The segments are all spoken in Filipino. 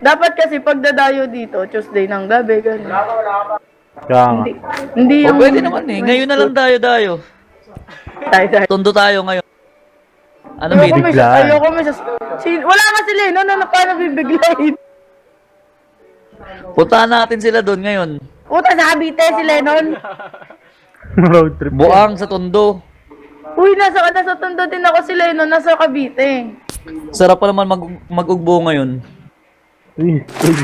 Dapat kasi pagdadayo dito, Tuesday ng gabi, gano'n. Kaya nga. Hindi O yung... pwede naman eh. Ngayon na lang dayo. Tayo. Tondo tayo ngayon. Ano Ayoko meeting? may ayoko may wala nga sila eh, no, paano bibiglayin? Puntahan natin sila doon ngayon. Puta sa Cavite si Lennon. Road trip. Buang sa Tondo. Uy, nasa Tondo din ako si Lennon, nasa Cavite. Sarap pa naman mag-ugbo ngayon. Uy, uy.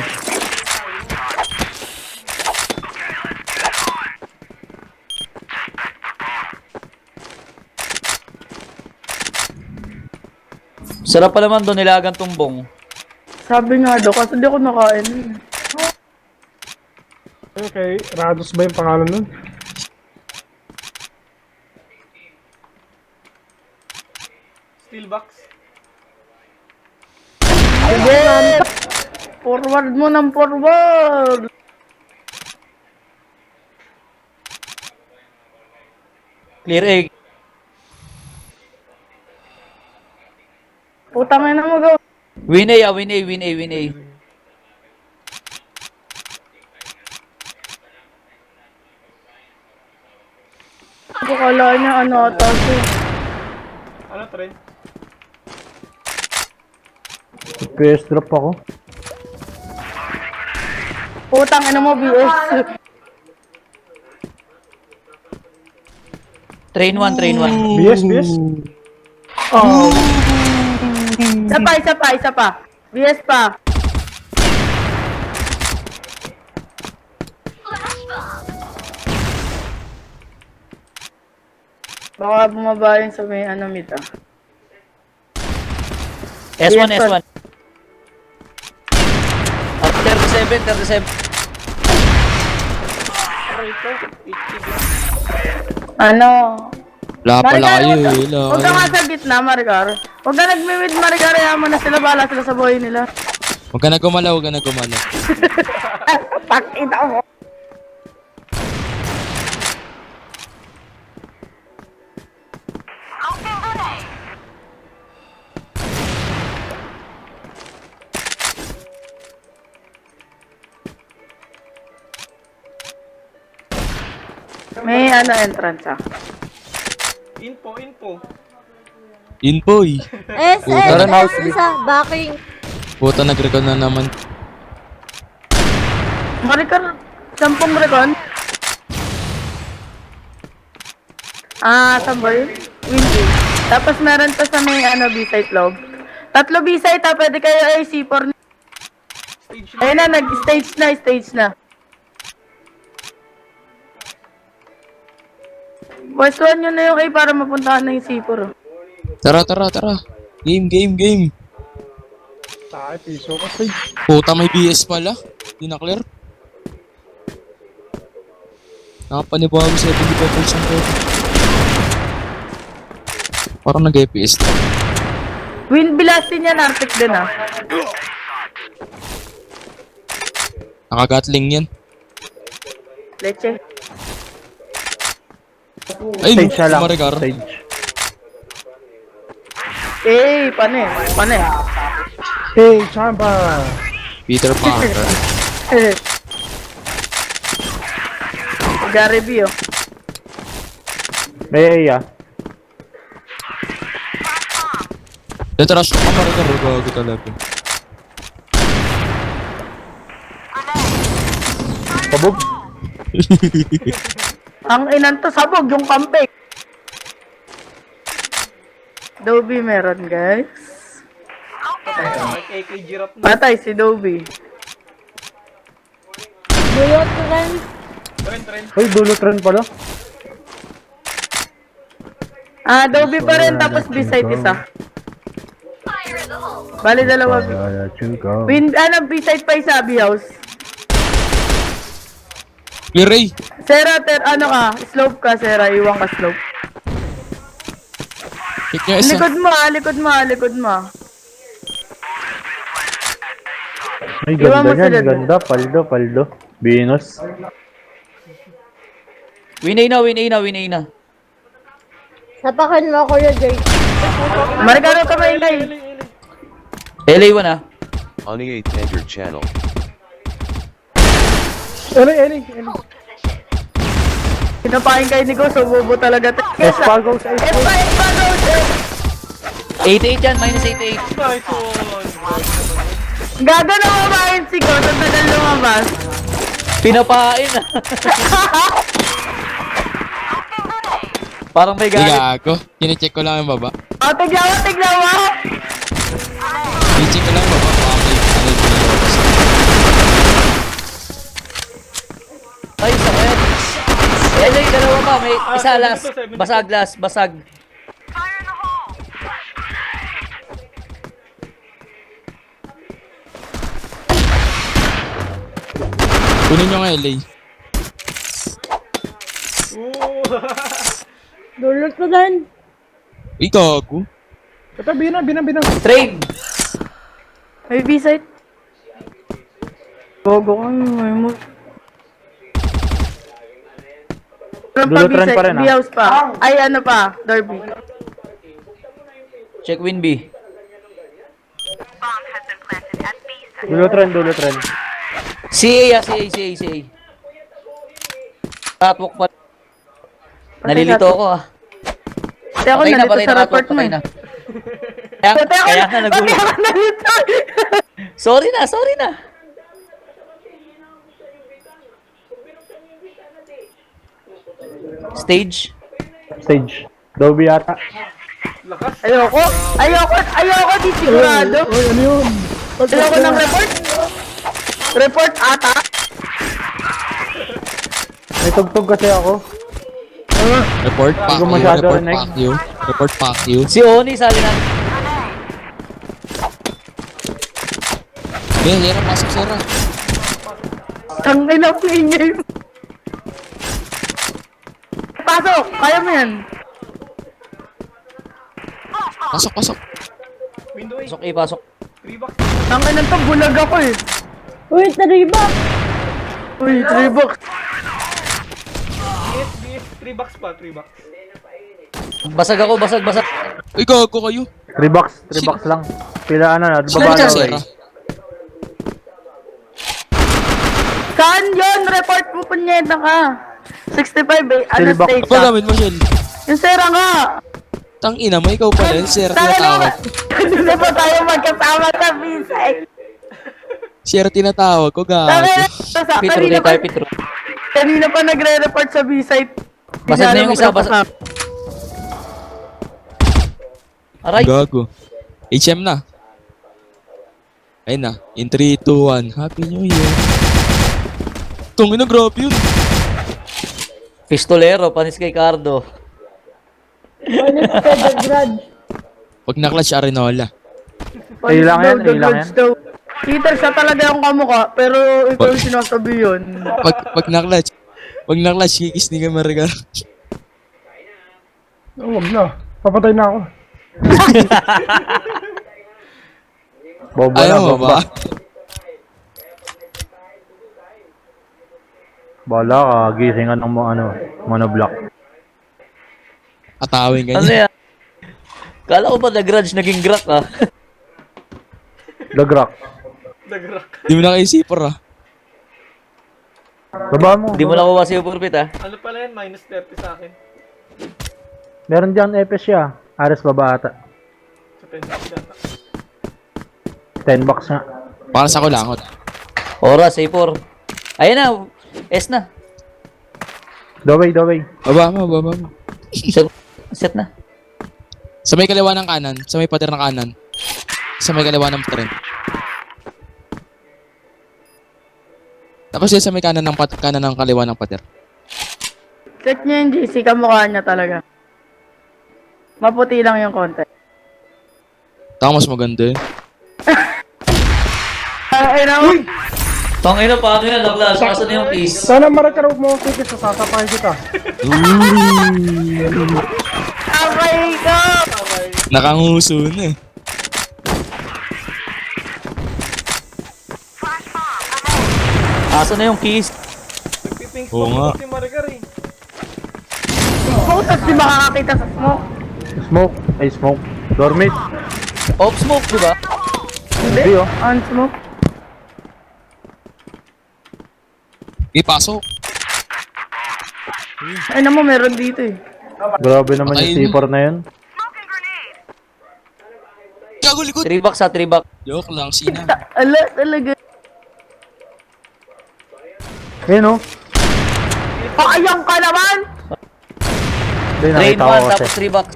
Sarap pa naman doon nilagang tumbong. Sabi nga daw, kasi di ako nakain. Okay, Rados ba yung pangalan nun? Steelbox. Sige, forward mo ng forward. Clear egg. Putang ina mo, go. Win A. Ako kala niya ano ata siya. Ano trend? PS drop ako. Putang ina mo, BS. Train 1. BS, BS? Oh. Isa pa. BS pa. Baka bumaba yun sa may ano mita. S1. Yes, sir. 37. Ano? Wala pala kayo Maricar, eh. huwag ka nga sa gitna, Maricar. Huwag ka nagmimid, Maricar. Ayaw mo na sila. Bahala sila sa buhay nila. Huwag ka na gumalaw, huwag ka na gumalaw. Pakita mo. May ano entrance ah. Info. Inboy. Tara na, isa, backing. Puta, nag-recall na naman. Maricar, 10 recon. Saan ba yun? Windy. Tapos meron pa sa may ano, B-site log. 3 B-site ha, pwede kayo ay C4. Ayun na, stage na. West 1 yun na yung A para mapuntahan na yung C4. Oh. Tara. Game. Tayo, piso kasi. Puta, may BS pala. Di na clear. Nakapanibago 75% ko. Parang nag-FPS na. Wind blasting yan, Arctic din ah. Nakagatling yan. Leche. Ay, Stage siya lang. Maricar. Stage. Pane. Hey, Champa! Peter Parker. Gary B oh. May A. Detrash ko ka Maricar, gago talaga. Pabog. Ang inan to, sabog yung kampe. Dobby meron, guys. AK Giraffe na. Patay si Dobby. Bulot rin. Trend. Uy, dulo trend pala. Dobby pa rin, tapos B-side isa. Bali, dalawa. B-side pa isa, B-house. Clear A. Sera, slope ka, Sera. Iwan ka slope. Hit niya isa. Likod mo. Ay, Iwan mo ganda sila yan. Ganda. Paldo. Venus. Win A na. Sapakan mo, Kuya Jay. Marigaro ka maingay. LA1 ah. Oni 8 entered channel. Eli. Pinapain kayo ni Go, so bobo talaga. Espa goes, Espa. Espa goes! 88 yan, minus 88. Nice one. Gago na mamahin si Go, sa tagal lumabas. Pinapain. Parang may Hindi galit. gago. Kine-check ko lang yung baba. O, tignan mo! Kine-check ko lang yung baba. Baka may ano yung pinalabas. Ay, sakit. Ay, dalawa pa. May isa last. Basag. Kunin nyo nga LA. Ooh. Dulot mo din. Uy, gago. Ito, binang. Trade. May B-site. Gogo ka, may mo. Ano pa Dulutran pa rin, B-site? B-house pa. Ay, ano pa? Derby. Check win B. Dulo trend. CA. Catwalk pa. Nalilito ako ah. Kasi ako nalito sa report mo. patay na. Kaya nga nagulo. Kaya ako nalito. Sorry na. Stage. Dobby yata. Ayoko, di sigurado. Uy, ano yun? Ayoko ng report. Report ata. May tugtog kasi ako. Report pack ko you. masyado Report rinig. pack you. Report pack you. Si Oni, sabi na. Sira, pasok sira. Tangin na po ingay mo. Pasok! Kaya mo yan. Pasok. Window 8. Pasok. 3 box. Tangin na to, bulag ako eh. Uy, tariba. Uy, 3 box. BS, 3 box pa, 3 box. Basag ako. Uy, gago kayo. 3 box lang. Pila ano na, Sino baba ba na sira? Saan yun? Report mo, punyeta ka. 65 eh. Ano Silbox. state Apa ka? gamit mo, Shell? Yung sera nga. Tang ina mo, ikaw pala yung sir Tangin tinatawag. Hindi na pa tayo magkasama sa B-site. Sir tinatawag ko, gago. Tangin na. Pitro. Kanina pa nagre-report sa B-site. Basag na yung isa, basag. Aray. Gago. HM na. Ayun na. In 3, 2, 1. Happy New Year. Tungin na, grabe yun. Pistolero, panis kay Cardo. Ano sa the grudge? Pag na-clutch Arenola. Ay lang yan. Peter, siya talaga yung kamukha, pero ikaw yung sinasabi yun. Pag na-clutch, kikis ni ka marigar. Oh, wag na. Papatay na ako. Boba na, Ayaw mo boba. ba? Bala ka, gisingan ng mga monoblock. Atawin ka Ano niya. yan? Kala ko ba nag-grudge naging grak ah. Dagrak. Nag-rock. Di mo na kayo sipor ah. Baba mo. Hindi mo nakuha si Upurpit ah. Ano pala yan? Minus 30 sa akin. Meron dyan EPS siya. Ares baba ata. Sa 10 box data. 10 box nga. Para sa kulangot. Oras, A4. Ayan na. S na. Daway. Baba mo. Set na. Sa may kaliwa ng kanan. Sa may pader ng kanan. Sa may kaliwa ng pader. Tapos yan sa may kanan ng kaliwa ng pader. Check niya yung GC, kamukha niya talaga. Maputi lang yung konti. Taka mas maganda eh. Ay naman. Tangina pa ano yan, Douglas. Nasaan na yung case? Sana marakarap mo ako tickets sa sasapahin kita. Abay ko! Nakanguso na eh. Nasaan na yung keys? Nagpipink Oo nga. si Marigar eh. Oh, tas di makakakita sa smoke. Smoke. Dormit. Off smoke, di ba? Hindi oh. On smoke. Pasok. Ay naman, meron dito eh. Grabe naman Patayin yung C4 na yun. Gago likod. 3 box ha, 3 box. Joke lang, sina. Ala, talaga. Ayun oh. Ayang ka naman! Hindi, Drain nakita ko 1 kasi. tapos 3 box.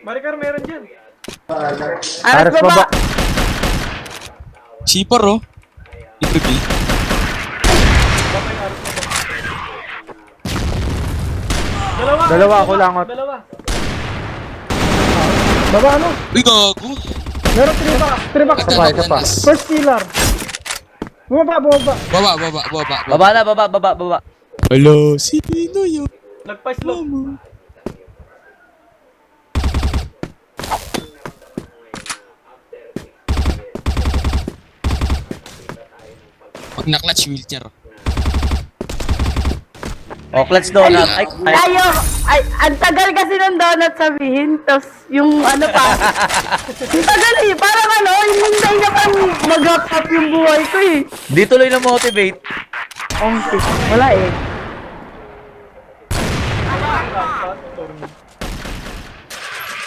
Maricar, meron dyan. Aras Aras baba. baba. Sipor oh. Libre B. Dalawa ako langot. Dalawa. Baba ano? Uy, gago. Meron 3 box. 3 box. Isa pa, isa pa. First killer. Bumaba. Baba. Baba na, baba. Hello, sino yun? Nagpa-slow. Pag na-clutch wheelchair. Oh, clutch donut. Ay, Ay, ang tagal kasi ng donut sabihin, tapos yung ano pa. Ang tagal eh, parang ano, hindi niya pang mag-wrap up yung buhay ko eh. di tuloy na motivate. Wala eh.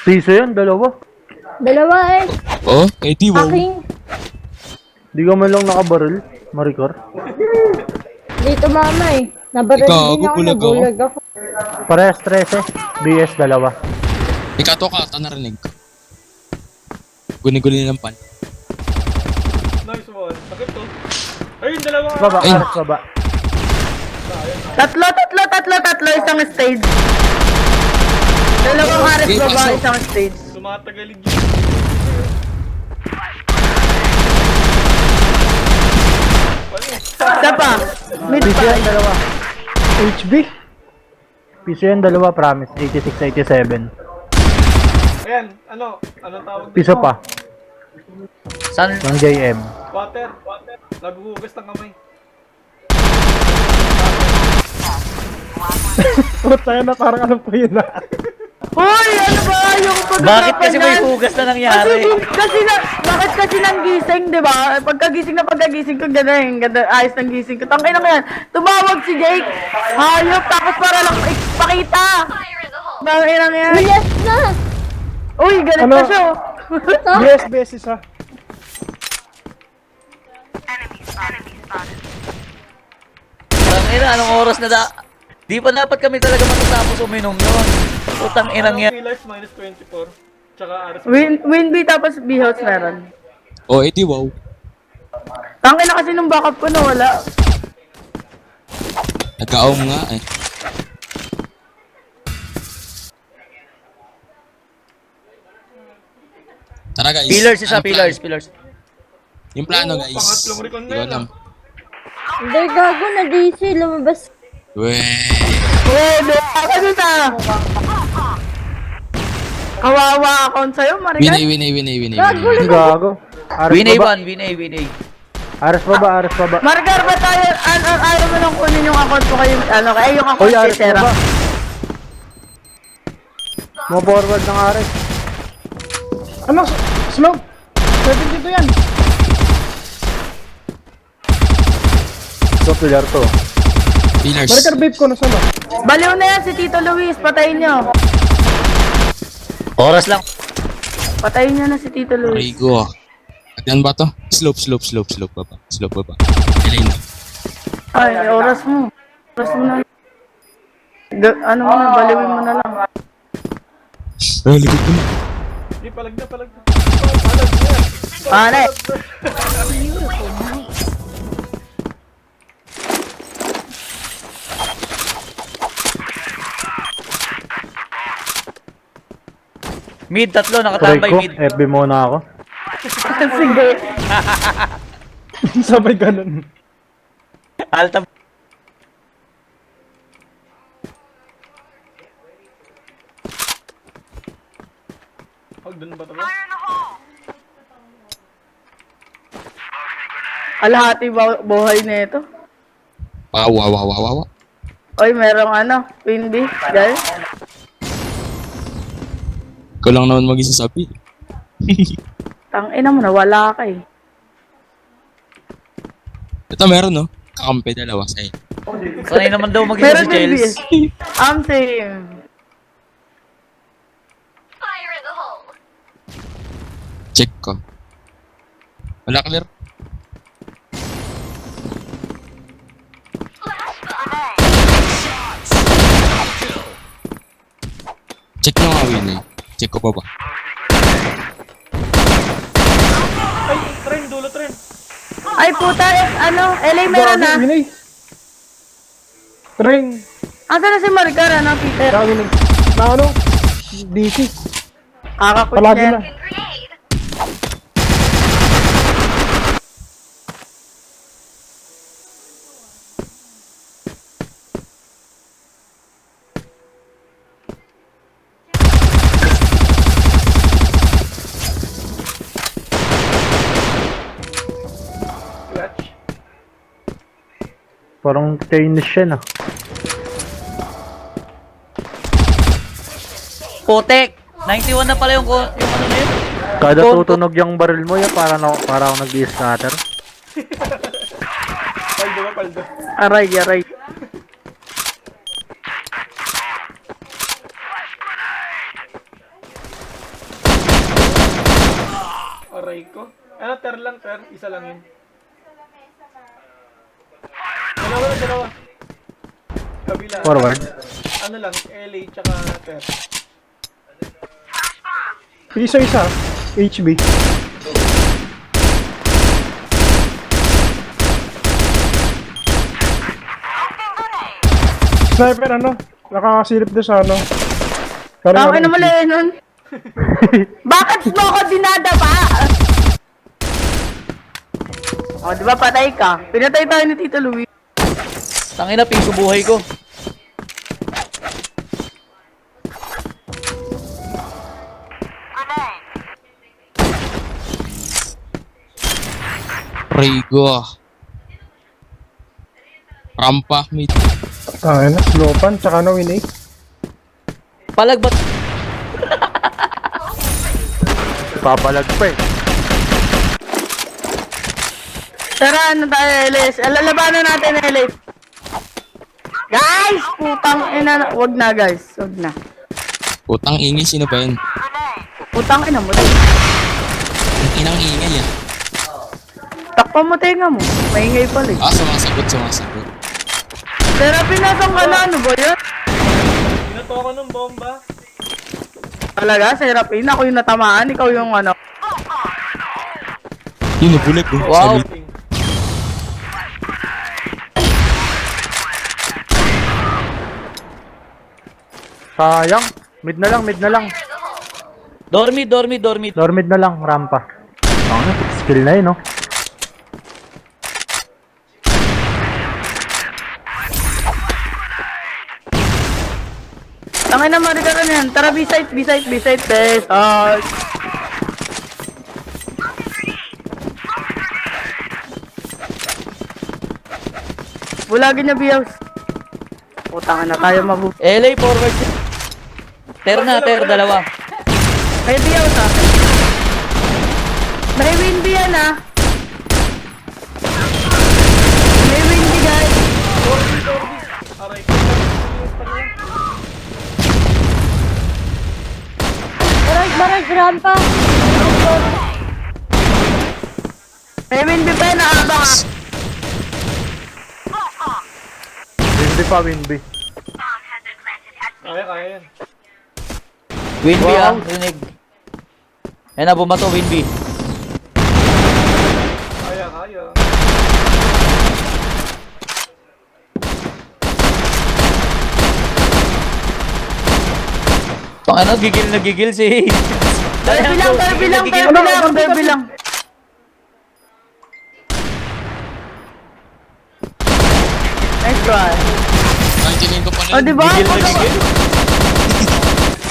Piso yun, dalawa. Dalawa eh. Oh, 81. Aking. Di ka man lang nakabaril, Maricor. Dito mama eh. Nabaril Ikaw, din ako, gugulag ako. nabulag ako. Parehas 13. BS dalawa. Ikaw to ka, narinig ko. Guni-guni ng pan. Nice one. Sakit to. Ayun, dalawa. Baba, Ay. Aras baba. Tatlo, isang stage. Dalawang Aras Okay, baba, pasok. isang stage. Tumatagalin yun. Isa pa, mid Piso pa. yan, dalawa. HB. Piso yan, dalawa, promise. 86, 87. Ayan, anong tawag dito? Piso pa. San? Ng JM. Water. Naghuhugas ng kamay. Puta yan na, parang alam ko yun ah. Hoy, ano ba yung pag-usapan Bakit kasi may yan? hugas na nangyari? Bakit kasi nang gising, di ba? Pagkagising ko, ganda, ayos ng gising ko. Tangin na yan. Tumawag si Jake. Hayop, tapos para lang ipakita. Tangin na yan. Yes na! Uy, galit Ano? na siya. oh. BS isa. Tangina, anong oras na da? Di pa dapat kami talaga matatapos uminom nun. Putang inang yan. Killers minus 24. Tsaka Aras. Win B tapos B house meron. Oh, 80 wow. Tangin na kasi nung backup ko na wala. Nagka-aum nga eh. Tara guys. Pillars isa, Anong pillars. plan? Yung plano guys. Pangatlong recon Hindi na ko yun, alam. Hindi, gago na DC. Lumabas. Weh. Pwede. Ano na? Kawawa account sa'yo, Maricar. Winay. Gago. Aras Win baba. A1, win A. Aras baba. Maricar, ba tayo, ayaw mo nang kunin yung account ko kayo, yung account Hoy, kay Aras Sarah. baba. Mo forward ng Aras. Ano? Slow. 72 yan. So, pillar to. Pillars. Maricar vape ko, nasa na? Baliw na yan si Tito Luis, patayin nyo. Oras lang. Patayin nyo na si Tito Luis. Rigo. Agyan ba to? Slope baba. Slope baba. Elaine na. Ay, oras mo. Oras mo na. Ano mo na, baliwin mo na lang. Ay, likod ko na. Hindi, palag na. Pare. Mid, tatlo, Try nakatambay ko. mid. FB muna ako. Sige. Sabay ganun. Alta. Oh, dun ba ito ba? Alahati buhay na ito. Wow. Oy, merong ano, Queen B. Guys. Ikaw lang naman mag-isasabi. Tangina mo, nawala ka eh. Ito meron, no? Kakampi dalawa sa'yo. Sanay naman daw mag-isa Meron si din Chels. BS. Same. Check ko. Wala clear. Check nyo nga, Winnie. Check ko pa ba? Ay, tren, dulo tren. Ay puta, ano, LA meron na. Winay. Tren. Asa na si Maricar, ano, Peter? Gago na. Na ano? DC. Kakakwit Palagi yan. na. Clutch. Parang Chinese siya na. Putek! 91 na pala yung ano na yun. Kada Tonto. tutunog yung baril mo, yan para ako nag-scatter. Paldo ba, paldo? Aray, aray. Aray ko. Ano, ter lang, ter. Isa lang yun. Dalawa na, dalawa. Kabila. Forward. Ano lang, LA tsaka ter. Isa-isa. HB. Sniper ano? Nakakasilip doon sa ano. Tangina mo, Lennon. Bakit mo ako dinadapa? O, di ba patay ka? Pinatay tayo ni Tito Luis. Tangina, piso buhay ko. Rigo. Rampa, mid. Ano? Slopan, tsaka ano, Winay. Palagbat. Papalag pa eh. Tara, ano tayo, LS? Lalabanan natin, LS. Guys! Putang ina na. Wag na, guys. Wag na. Putang ingay, sino ba yun? Putang ina mo. Ang inang ingay ah. Takpan mo tenga mo. Maingay pala eh. Ah, sumasagot. Pero pinasang ka na, ano ba yun? Binato ako ng bomba. Talaga, Serapin. Ako yung natamaan. Ikaw yung ano. Yun, nabulag oh. Wow. Salit. Sayang. Mid na lang. Dormi. Door mid na lang, rampa. Ano, skill na yun, no? Tangin na, Maricar na yan. Tara, B-site. Best. Bulagin niya, B-house. Putang na tayo mabu... LA forward. Ter na, dalawa. May B-house ah. May win B yan ah. May win B guys. Aray ko. Barag, rampa. May win B pa yan ah. Abang ah. Win B. Kaya yan. Win B ah, rinig. Ayan na, bumato, win B. Kaya. Pang ano, gigil si... Derby lang. Nice try. Nangkinin ko pa O, rin. diba? Gigil na gigil.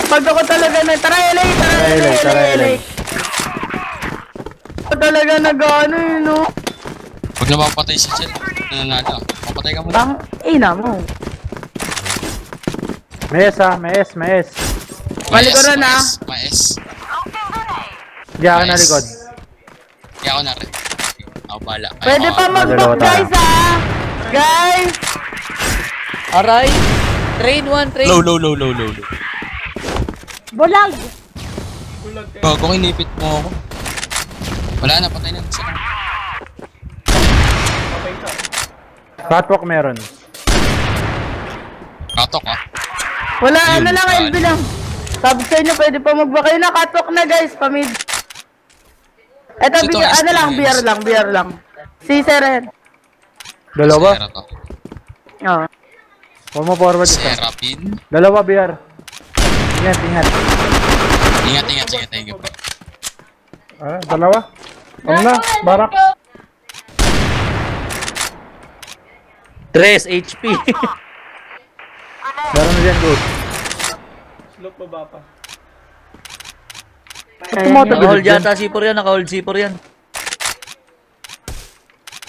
Pag ako talaga na, tara LA. Ako talaga nag-ano yun, no? Pag napapatay si Chen, nananalo. Papatay ka muna. Bang, ina mo. May S. Malikuran ah. Mais. Diyan ka na Nice. likod. Kaya ako na rin. Ako bala. Pwede pa mag-book, guys, ha? Guys! Aray! Train 1, train. Low. Bulag! Bulag kayo. Bago kinipit mo ako. Wala na, patay na isa. Patay ka. Catwalk meron. Katok ah. Wala, Yun, ano lang, saan? LB lang. Sabi sa inyo, pwede pa mag-book. Kayo na, catwalk na, guys, pamid. Eto, Ito, ano lang, experience. beer lang. Si Seren. Dalawa? Sera to. Oo. Huwag mo forward isa. Serapin. Dalawa, BR. Ingat. Ingat. Sige, thank you. Dalawa. Ano na? Barak. 3 HP. Meron na dyan, good. Slope baba pa. Naka-hold yata C4 yan, naka-hold C4 yan.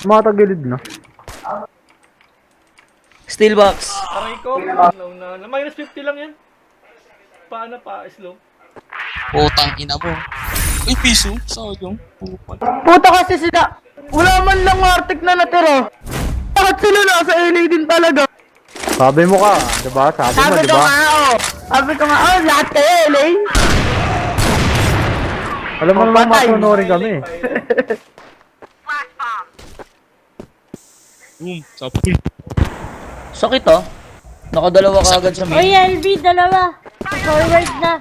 Tumatagilid, no? Steel box. Aray ko. Low na. Minus 50 lang yan. Paano pa? Slow. Putang ina mo. Uy, piso. Sayang. Puta kasi sila. Wala man lang Arctic na natira. Bakit sila nasa LA din talaga? Sabi mo ka, diba? Sabi mo, Sabi ko diba? nga, Sabi ko nga, lahat kayo LA. Alam mo naman Patay. masunurin kami. Sapul. Sakit ah. Nakadalawa ka agad sa Uy, main. LB, dalawa. Forward na.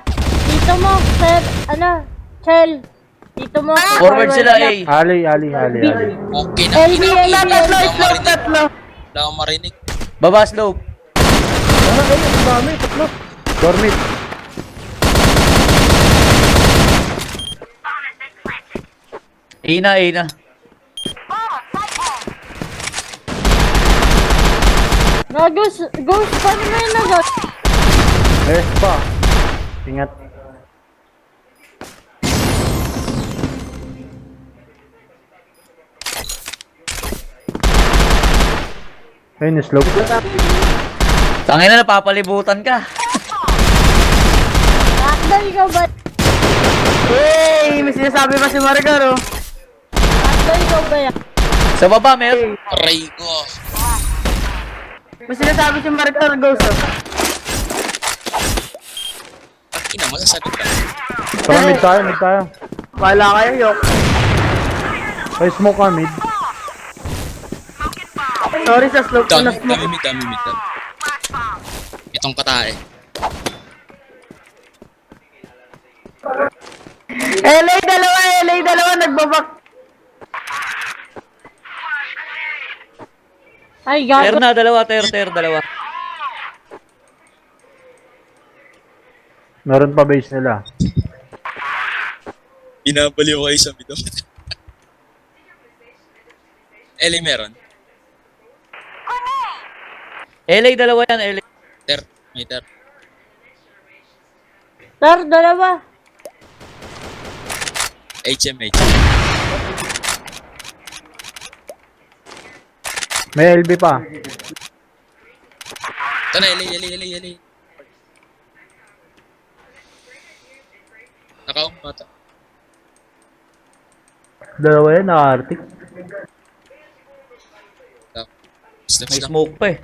Dito mo, sir. Chell. Dito mo. Forward sila na. eh. Ali. Okay na. LB, LB. Tatlo. Wala akong marinig. Baba slope. Dormit. A na. Ghost, paano mo yun na ghost? Rest pa. Ingat. Ayun, slope. Tangina na, napapalibutan ka. Nakakda, ikaw ba? Hey, may sinasabi pa si Margar, oh. Nakakda, ikaw ba yan? Sa baba, meron. Aray ko. May sinasabi si Margar, ghost, oh. Ang ina, masasagot ka. Tara, mid tayo. Wala kayo, yok. Ay, smoke ka, mid. Sorry sa slope ko na smoke. Dami mid. Itong katae. LA dalawa, nagbabak. Ay, Ter gago. na, dalawa, ter, dalawa. Meron pa base nila. Binabaliw kayo sa bidon. LA meron. LA, dalawa yan, LA. Ter. May ter. Sir, dalawa. HM. May LB pa. Ito na, LA. Nakaong bata. Dalawa yan, naka-arctic. Step. May smoke pa eh.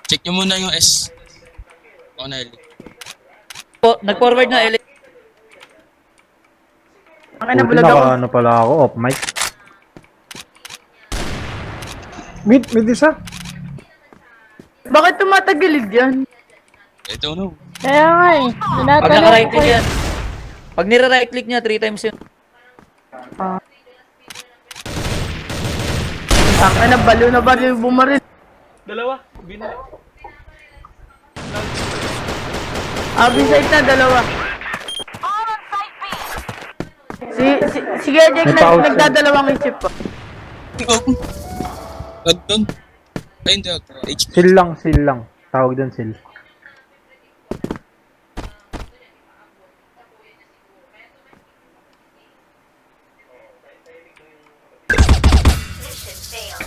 Check nyo muna yung S. Ako na LA. Nag-forward na, LA. Akin na Buti bulag ako. ano pala ako, off mic. Mid isa. Bakit tumatagilid yan? I don't know. Kaya nga eh. Pag Tinatanong naka-right ko click eh. yan. Pag nira-right click niya, 3 times yun. Akin na, baliw na baliw bumaril. Dalawa. Binili. Abiside na, dalawa. Sige, Jake, May pause nagdadalawang isip pa. Doon. Ay, hindi. HP. Seal lang. Tawag doon seal.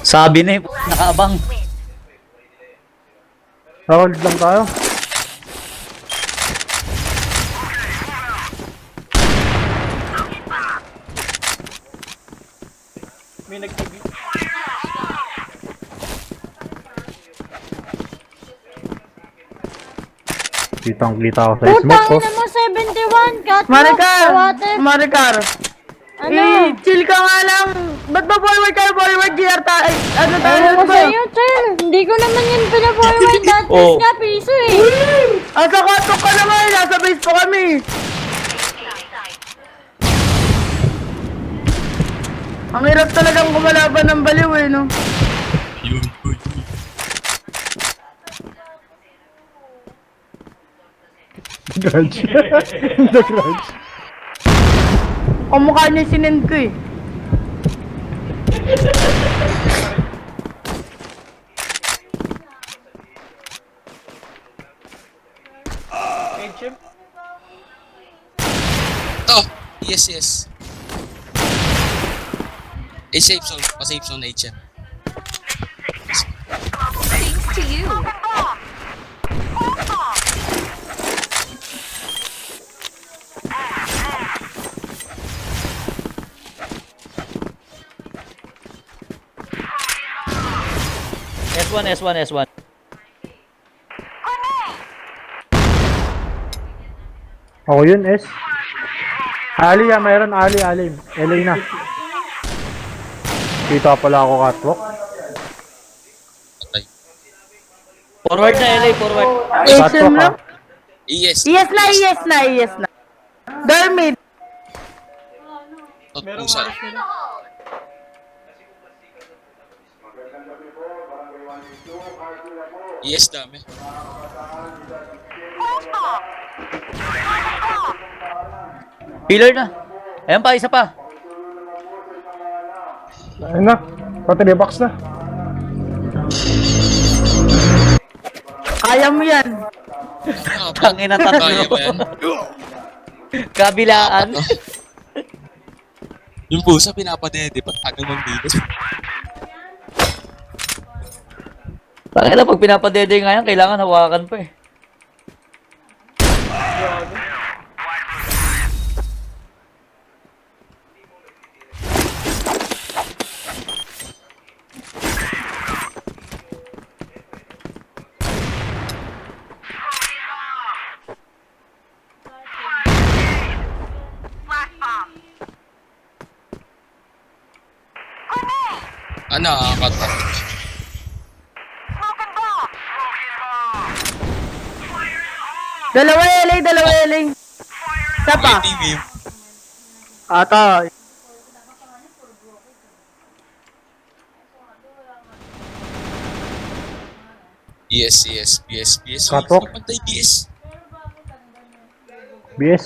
Sabi na eh, nakaabang. Hold lang tayo. nag-TV. Kitang-kita ako sa Putang smoke ko. ina mo, 71. Cut mo. Maricar! Water. Maricar! Ano? Chill ka nga lang! Ba't ba forward ka? Forward gear tayo! Ano tayo? Ano Ano ko ba? sa'yo, Chel? Hindi ko naman yun pinaforward. That Oh. nga piso eh. Asa katok ka naman! Nasa base pa kami! Ang hirap talagang kumalaban ng baliw eh, no? Yun, uy. Grudge. The grudge. Kumukha niya sinend ko eh. HM. Oh, yes, yes. A safe zone. Pa-safe zone HM. Thanks to you. S1, S1, S1. Ako yun, S. Ali mayroon Ali. LA na. Kita pala ako catwalk. Patay. Forward na, LA, forward. HM Catwalk lang? Yes. Yes na. Dermid! Merong Pusa. maris nila. Yes, dami. Pillar na. Ayan pa, isa pa. Ayun na. Battery box na. Kaya mo yan. Tangin na tatlo. Kaya ba yan? Kabilaan. Yung pusa pinapadede. Patagal ng dito. Tangin na, pag pinapadede nga yan, kailangan hawakan pa eh. Ano, kata. Dalawa LA. Isa pa. TV. Ata. Yes. Katok. Pantay BS. BS.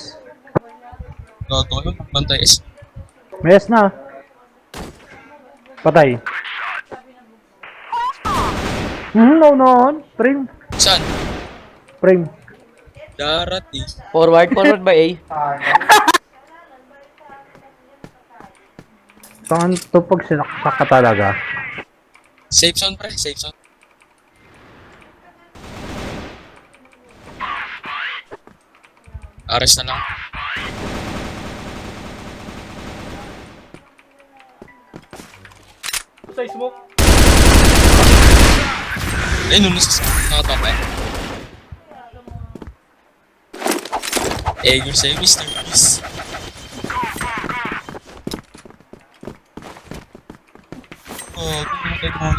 Gagawin. Pantay S. May S na. Patay. No. Frame. Saan? Darating. Forward ba A? Saan to pag sinaksak ka talaga? Safe zone, pre. Safe zone. Ares na lang. Sa smoke. Ayun, nung nakatapay. Good sa'yo, Mr. Peace. Oh, kung monitor.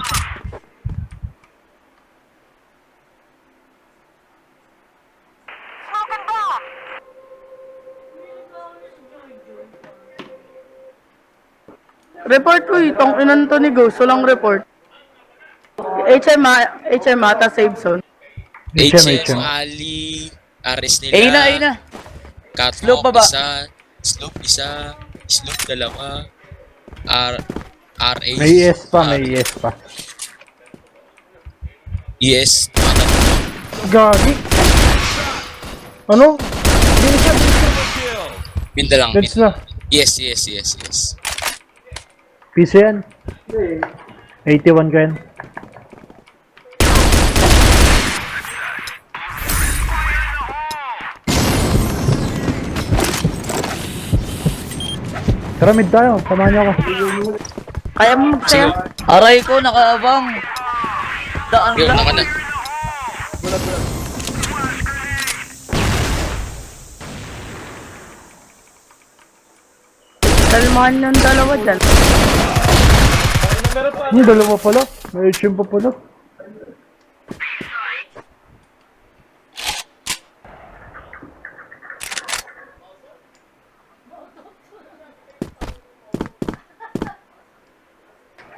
Report ko itong inan to ni Ghost. Walang report. HM ata save zone. HM, Ali, Ares nila. A na. Catwalk, Slope baba. Slope isa, slope dalawa, RA. May ES pa. Yes. Gagi. Ano? Pinda lang. Deads na. Yes. PC yan. 81 ka yan. Tara mid tayo. Samahan niyo ako. Kaya mo magsaya? Aray ko, nakaabang. Daan Yun, lang. naka na. Kalmahan yung dalawa dyan. Meron pa. Yung dalawa pala. May HM pa pala.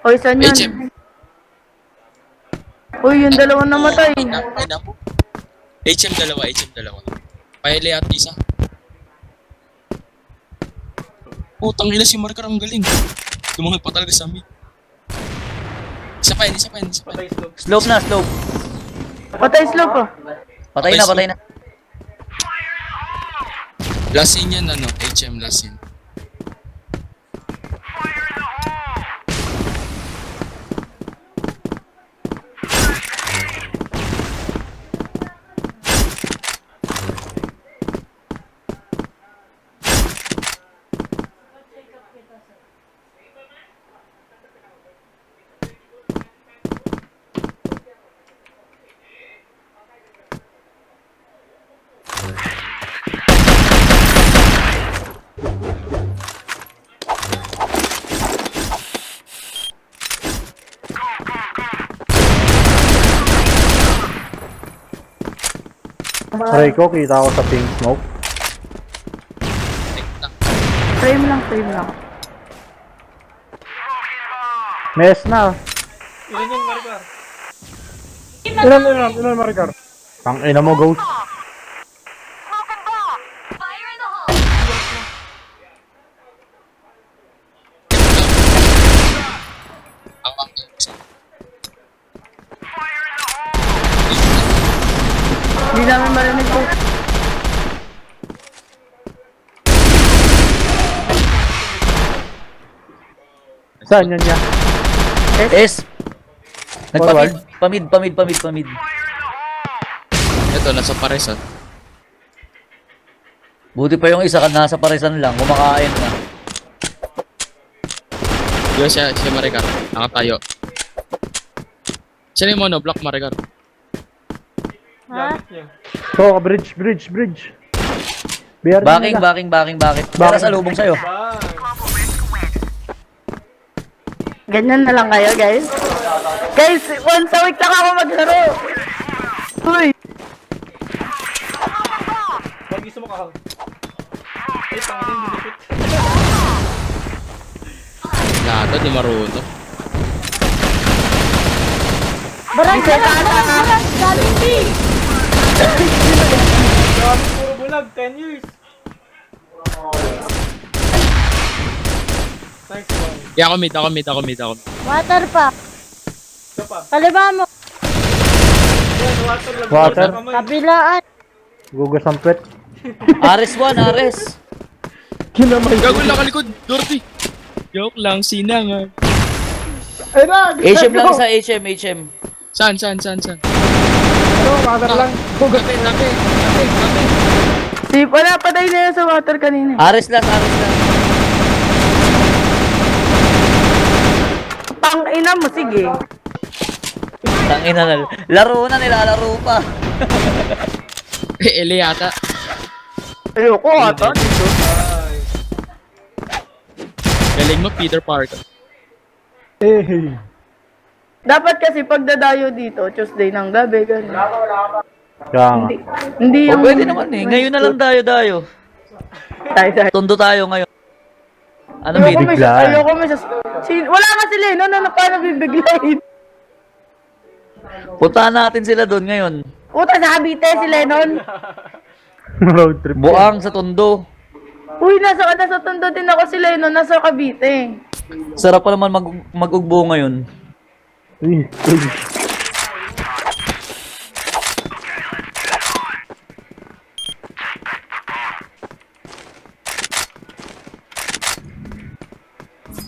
Oy, saan yan? HM. Uy, yung dalawang namatay. Ay na po. HM dalawa. Paele at isa. Putang ina si Marker ang galing. Tumangal pa talaga sa mid. Isa pa yan. Patay slope. Slope na, slope. Patay slope ah. Patay na, patay na. Last scene yan, ano? HM last scene. Aray ko, kita ko sa pink smoke. Frame lang, frame lang. Mess na. Ilan yung Maricar? Ilan, Maricar? Ang ina mo, Ghost. Hindi namin marinig po. Saan yan niya? S. Nagpamid. Pamid. Ito, nasa paresan. Buti pa yung isa ka nasa paresan lang, kumakain na. Yun siya Marikar. Nakatayo. Siya yung monoblock, Marikar. Ha? Yeah. So, bridge. BR Backing. Bakit? Para sa lubong sa'yo. Bang! Ganyan na lang kayo, guys. Guys, once a week lang ako maglaro. Uy, Pag gusto mo ka. Ay, pangin yung dinipit. Lahat, di marunong. Barang! Galing B! Grabe, puro bulag. 10 years. Nice one. Yeah, ako mid. Water pa. Isa pa. Kaliba mo. Yan, water lang. Water. Kamay. Kabilaan. Gugas ang pet. Ares 1, Ares. Kinamay. Gago lang kalikod, Dorothy. Joke lang, sinang. Ay na! HM lang isa, HM. Saan? Ano, water lang. Gugas. Tabi. si wala patay na yun sa water kanina. Ares lang. Pang ina mo, sige. Tangina na. Laro na, nilalaro pa. Ele yata. Ayoko ata. Galing mo, Peter Parker. Eh, Dapat kasi pag dadayo dito, Tuesday ng gabi, ganun. Kaya nga. Hindi O yung... pwede naman eh. Ngayon na lang dayo. Tayo. Tondo tayo ngayon. Ano Ayoko mid? may wala nga sila, no? Paano bibiglayin? Puntahan natin sila doon ngayon. Puta sa Cavite si Lennon. Road trip. Buang sa Tondo. Uy, nasa Tondo din ako si Lennon, nasa Cavite. Sarap pa naman mag-ugbo ngayon. Uy.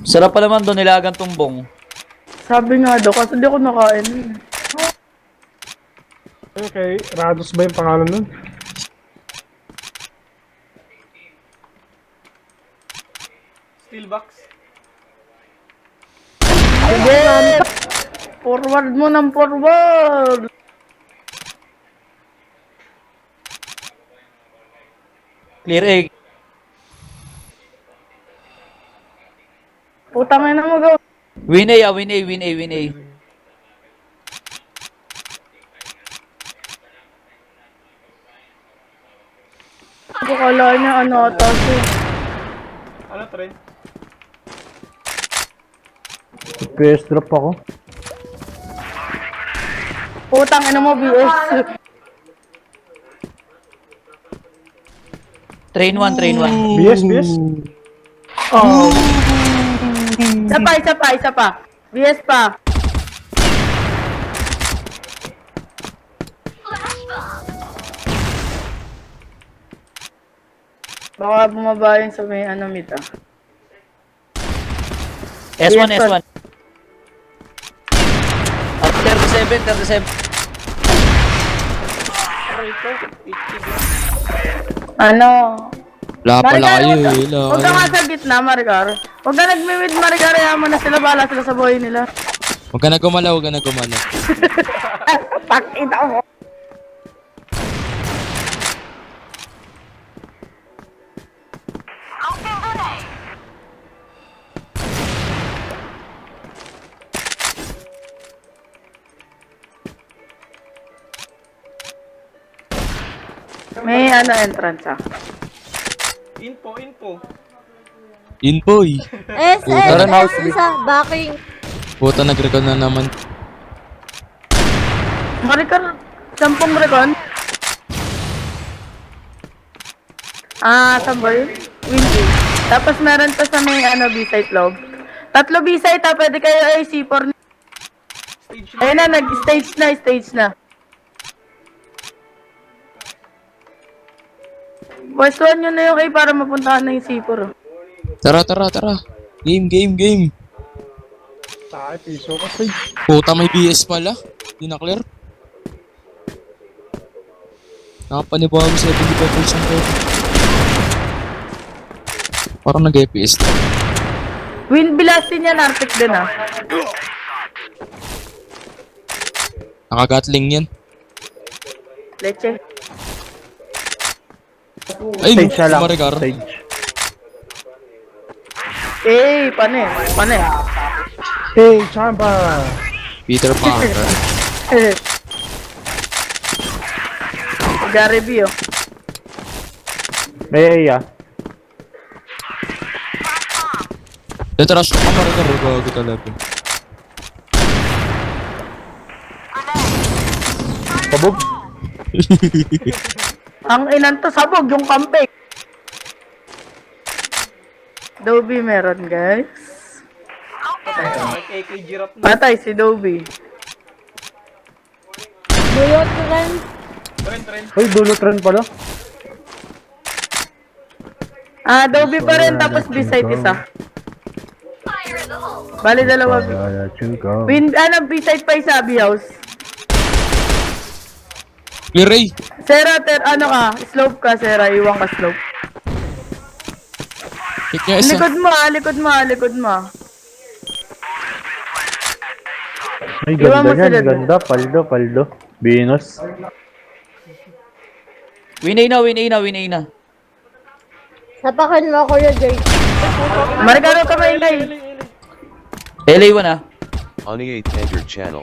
Sarap pa naman doon nilagang tumbong. Sabi nga daw, kasi di ako nakain. okay. Rados ba yung pangalan nun? Steel box. Sige! Forward mo ng forward! Clear egg. Putang ina mo, go! Win A, win A, win A, win A. Kala niya ano ata siya. Ano, Trent? PS drop ako. Putang ina mo, BS. Train 1, train 1. BS, BS. Oh. Isa pa. BS pa. Baka bumaba yun sa may ano mita. S1, Yes, S1. At 37, 37. Ano? Wala pala kayo Maricar, eh. Wala huwag ka kayo. nga sa gitna, Maricar. Huwag ka nagmimid, Maricar. Ayaw mo na sila. Bahala sila sa buhay nila. Huwag ka na gumalaw, huwag ka na gumalaw. Pakita mo. May ano entrance ah. Info. Inboy. Tara na, isa, backing. Puta, nag-recon na naman. Maricar, 10 recon. Saan ba yun? Windy. Tapos meron pa sa may ano, B-site log. 3 B-site ha, pwede kayo ay C4. Ayun na, stage na. West 1 yun na yung A para mapuntahan na yung C4. Oh. Tara. Game. Tayo, piso ka, stage. Puta, may BS pala. Di na clear. Nakapanibago 75% ko. Parang nag-EPS na. Win Blastin yan, Arctic din ah. Nakagatling yan. Leche. Ay, Stage na lang. Maricar. Stage. Pane. Hey, champa! Peter Pan. Gary B oh. May A ah. Tetras ko ka Maricar. Gago talaga. Pabog. Ang inan to sabog yung kampe. Dobby meron guys. AK giraffe na. Patay si Dobby. Dulot rin. Trent. Uy, dulo trend pala. Dobby pa rin tapos B-side isa. Bali dalawa. Win, B-side pa isa, B-house. Clear A. Sera, slope ka, Sera. Iwan ka slope. Hit niya isa. Likod mo. Ay, Iwan mo ganda sila niyan. Ganda. Paldo. Venus. Win A na. Sapakan mo, Kuya Jay. Marigaro ka maingay. LA1 ah. Oni 8 entered channel.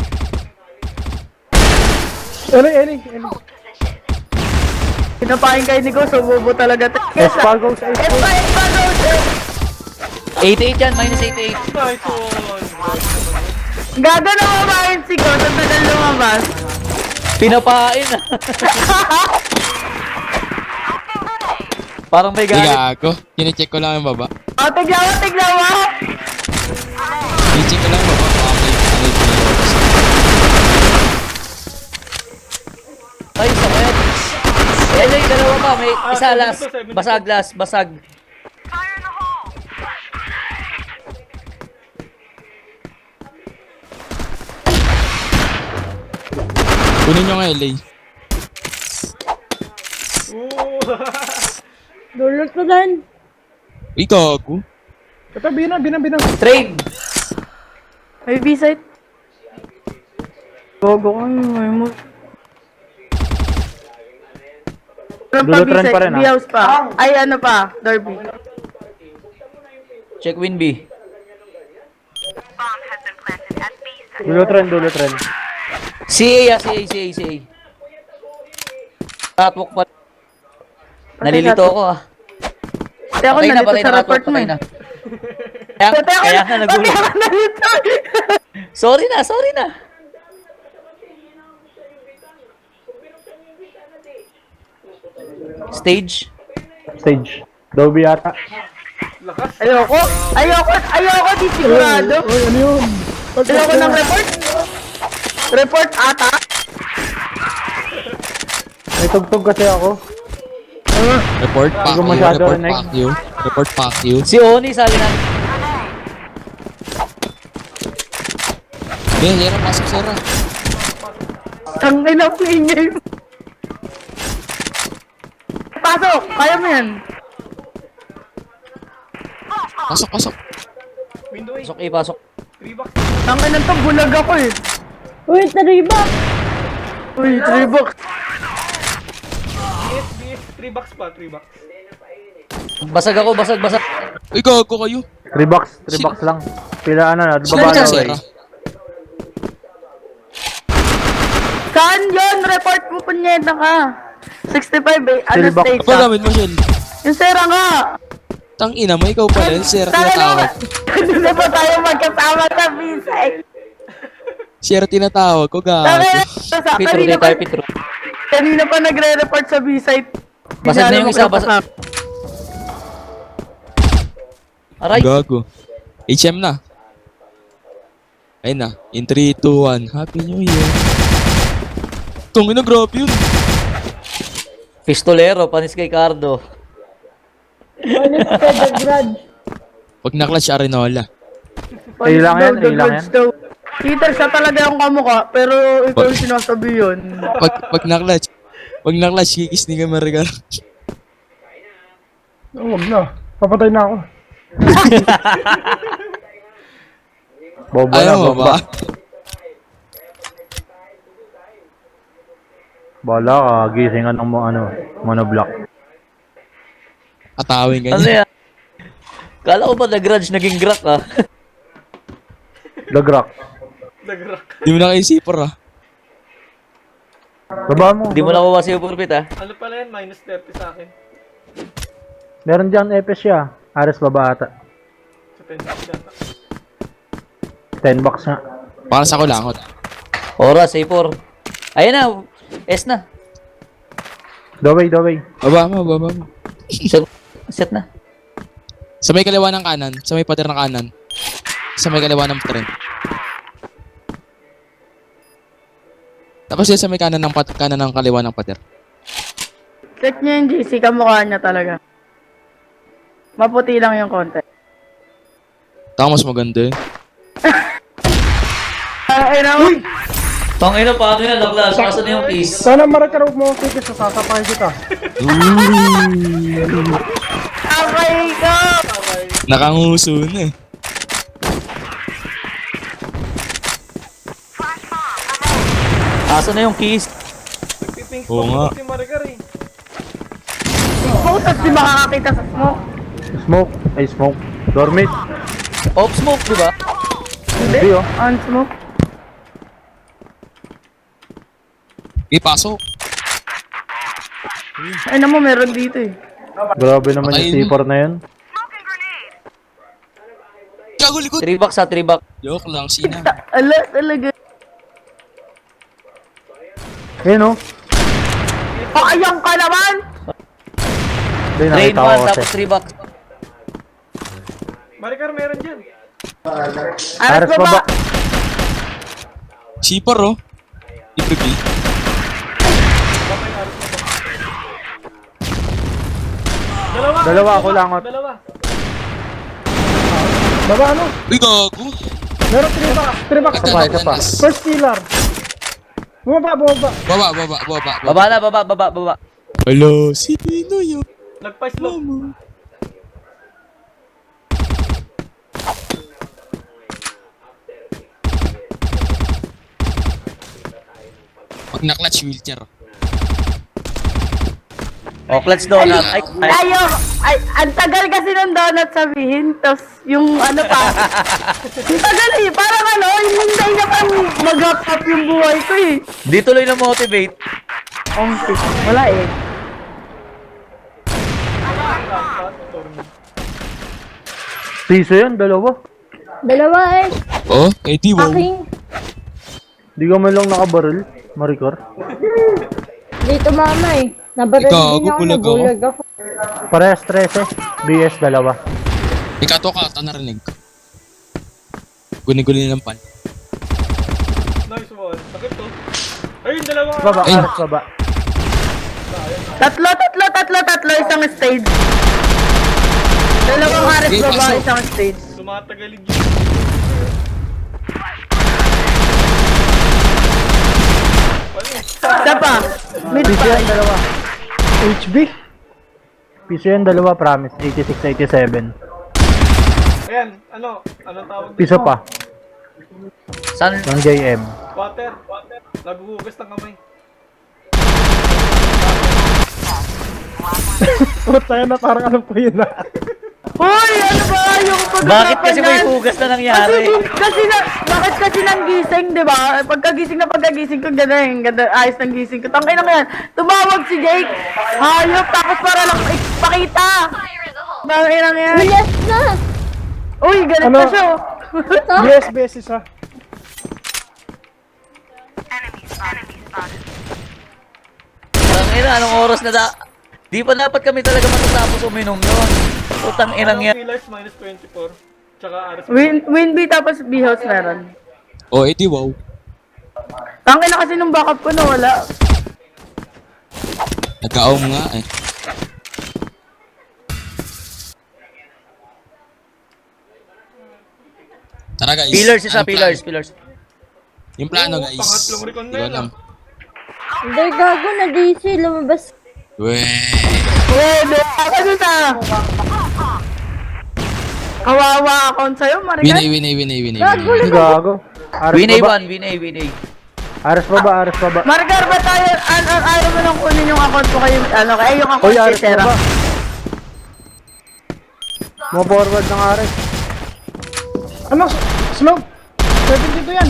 Eli. Pinapain kay Nico, sububo talaga. Espagos. Espa, go! 88 yan, minus 88. Nice one. Gago na mamahin si Go, sa tagal lumabas. Pinapain ah. Parang may Hindi galit. gago. Kine-check ko lang yung baba. Tiglawa! Kine-check ko lang yung baba. Baka may pinilabas. Ay, sakit. LA, dalawa pa. May isa last. Basag. Kunin nyo nga LA. Dulot rin. Uy, gago. Ito, bina. Trade. May B-site. Gogo ko may mo. Meron pa Dulo trend B-site, pa rin, ah. B-house pa. Ay, ano pa, Derby. Check win B. Dulo trend. CA, CA. Catwalk pa. Nalilito ako ah. Kasi ako nalito sa report mo. patay na. Kaya nga nagulo. Kaya ako nalito. Sorry na. Stage. Dobby yata. Ayoko, di sigurado. Uy, ano yun? Ayoko ng report. Report ata. May tugtog kasi ako. Report pack Hindi ko you, masyado report rinig. pack you. Report pack you. Si Oni, sabi na. Sera, pasok Sera. Tangin na play niya yun. Pasok! Kaya mo yan. Pasok. Window A. Pasok A, pasok. 3 box. Tangin na to, bulag ako eh. Uy, tariba! Uy, 3 box. BS, 3 box pa, 3 box. Basag ako, basag. Uy, gago kayo. 3 box lang. Pila ano na, Sino baba dyan, na Sera? Saan yun? Report mo, punyeta ka. 65 eh. Ano Silbox. state Apa ka? gamit mo, Shell? Yung Sera nga. Tang ina mo, ikaw pala yung Sera Tangin tinatawag. Doon na pa tayo magkasama sa B-side. Sera tinatawag ko, gago. Tangin na. Pitro, Kanina di pa, tayo Pitro. kanina pa nagre-report sa B-side. Basag na yung isa, basag. Aray, Gago. HM na. Ayun na. In 3, 2, 1. Happy New Year. Tungin na, grabe yun. pistolero, panis kay Cardo. Honest ka, the grudge. Pag na-clutch Arenola. A lang yan, The A lang grudge daw. Peter, siya talaga yung kamukha, pero ikaw yung sinasabi yun. Pag na-clutch, kikis ni ka marigar. Oh, wag na. Papatay na ako. Boba na, Ayaw mo boba. ba? Bala ka, gisingan ng monoblock. Atawin ka Ano niya. yan? Kala ko ba nag-grudge naging grak ah? Lagrak. Nag-rock. Di mo na kayo sipor ah. Baba mo. Hindi mo nakuha si Upurpit ah. Ano pala yan? Minus 30 sa akin. Meron dyan EPS siya. Ares baba ata. Sa 10 box yata. 10 box nga. Para sa kulangot. Oras, A4. Ayun na, S na. Daway. Baba mo. Set na. Sa may kaliwa ng kanan. Sa may pader ng kanan. Sa may kaliwa ng pader. Tapos yun sa may kanan ng kaliwa ng pader. Check niyo yung GC, kamukha niya talaga. Maputi lang yung konti. Taka mas maganda eh. Ay naman. Tangina, paano yan? Naklas, kasan na yung keys? Sana marakarap mo ako kasi sasapahin kita. Abay ko! Nakanguso na eh. Kasan na yung keys? Nagpipink Oo nga. si Maricar eh. Putas, di makakakita sa smoke. Smoke. Dormit. Off smoke, di ba? Hindi oh. On smoke. Ipasok. Ay naman, meron dito eh. Grabe naman Patayin yung C4 na yun. Gago likod. 3 box ha, 3 box. Joke lang, sina. Ala, talaga. Ayun oh. Pakayang ka naman! Hindi, Drain nakita ko 1, kasi. tapos 3 box. Maricar meron dyan. Aras Ares baba. baba. Sipor oh. Iprigi. Dalawa ako langot. Dalawa. Baba ano? Uy, gago. Meron 3 box. 3 box. Isa pa. First pillar. Bumaba. Baba. Baba na, baba. Hello, sino yun? Nagpa-slow. Pag na-clutch, wheelchair. O, clutch donut. Ay, Ay, ang tagal kasi ng donut sabihin, tapos yung ano pa. Ang tagal eh, parang ano, hindi niya pang mag-wrap up yung buhay ko eh. di tuloy na motivate. Wala eh. Piso yan, dalawa. Dalawa eh. Oh, Eddie, wow. Aking. Di ka man lang nakabaril, Maricor. Dito mama eh. Nabaril Ikaw, din ako, bulag ako. nabulag ako. Parehas 13, BS dalawa. Ikato ka, ata narinig ko. Guni-guni ng pan. Nice one. Sakit to. Ayun, dalawa. Baba, Ay. Ares baba. Tatlo, isang stage. Dalawang hares Okay, baba, pasok. isang stage. Tumatagalid yun. Isa pa, mid Piso pa. yan, dalawa. HB? Piso yan, dalawa, promise. 86-87. Ayan, anong tawag dito? Piso pa, San? ng JM. Water. Naguhugas ng kamay. Puta yan na, parang alam ko yun ah. Hoy, ano ba yung Bakit kasi may hugas na nangyari? Bakit kasi nang gising, di ba? Pagkagising ko, ganda, ayos ng gising ko. Tangin na yan. Tumawag si Jake. Hayop, tapos para lang ipakita. Tangin na yan. Yes na! Uy, galit Ano? na siya. oh. Yes, beses ah. Tangina, anong oras na Di pa dapat kami talaga matatapos uminom noon. Utang inang yan. Pillars minus 24. Tsaka Ares. Win B tapos B house meron. Oh, Eddie, wow. Tangin na kasi nung backup ko na wala. Nagka-aum nga eh. Tara guys. Pillars isa, Anong plan? pillars. Yung plano Oo, guys. pangatlong recon na Hindi ko yun, alam. Hindi, gago na DC. Lumabas. Weh. Pwede. Ano na? Kawawa account sa'yo, Marikan. Winay. Gago lang. Gago. Ares Win baba. A1, win A. Ares baba, Ares baba. Margar, ba tayo, ayaw mo nang kunin yung account ko kayo, yung account Hoy, kay Ares Sarah. baba. Mo forward ng Ares. Ano? Slow? 72 yan.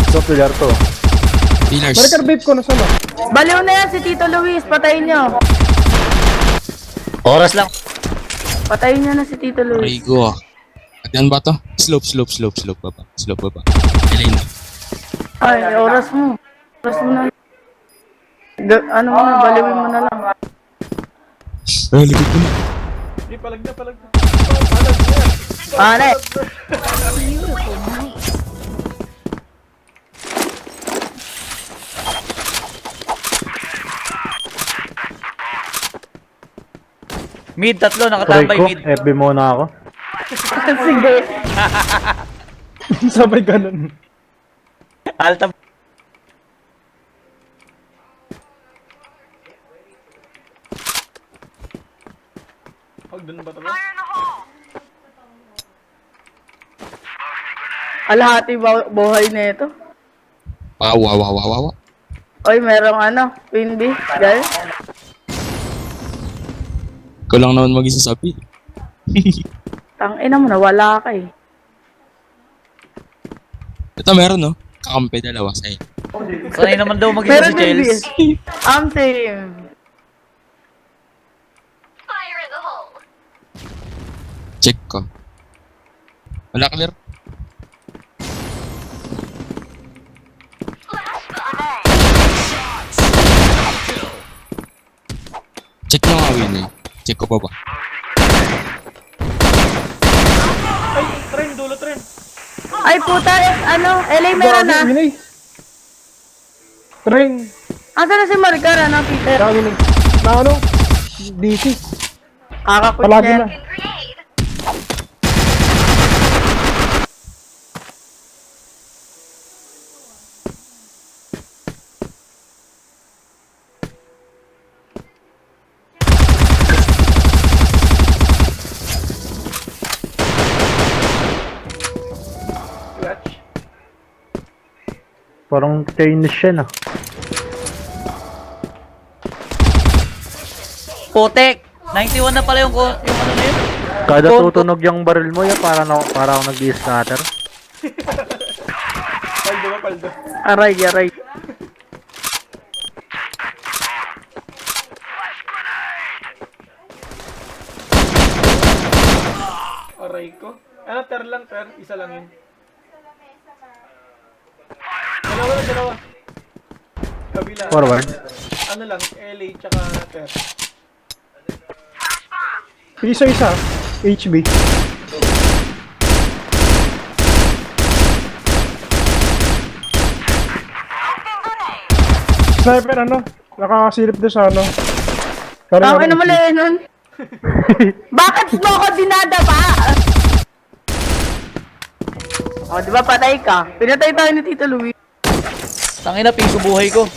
So, pillar to. Pillars. Marikar vape ko, nasa na? Baliw na yan si Tito Luis, patayin nyo. Oras lang. Patayin nyo na si Tito Luis. Rigo. Agdan ba to? Slope baba. Slope baba. Elay na. Ay, oras mo. Oras mo na. Ano mo na, baliwin mo na lang. Ay, likod ko na. Hindi, palag na. Ane. Mid, tatlo, Try nakatambay ko, mid. FB muna ako. Sige. Sabay ganun. Alta. Doon ba talaga? Alahati buhay na ito. Wow. Oy, merong Queen B. Guys. Ikaw lang naman mag-isasabi. Tangina mo, nawala ka eh. Ito meron no? Kakampi dalawa sa'yo. Sanay naman daw mag-isa si Meron din B. Chels. Same. Check ko. Wala clear. Check nyo nga Win eh. Check ko pa ba? Ay, dulo tren. Ay puta, LA meron na. Winay. Tring. Asa na si Maricar, Peter? Dami na ano? DC. Kakakwit Palagi niya. na. Clutch. Parang Chinese siya na. Putek! 91 na pala yung ano na yun. Kada Kon- tutunog yung baril mo yan, para ako nag-i-scatter. Paldo ba, paldo? Aray, aray. Aray ko. Ano, ter lang, ter. Isa lang yun. Dalawa na, dalawa. Kabila. Forward. Ano lang, LA tsaka ter. Isa-isa. HB. Sniper ano? Nakasilip doon sa ano. Tama na mali nun. Bakit mo ako dinadapa? O, di ba patay ka? Pinatay tayo ni Tito Luis. Tangina, piso buhay ko.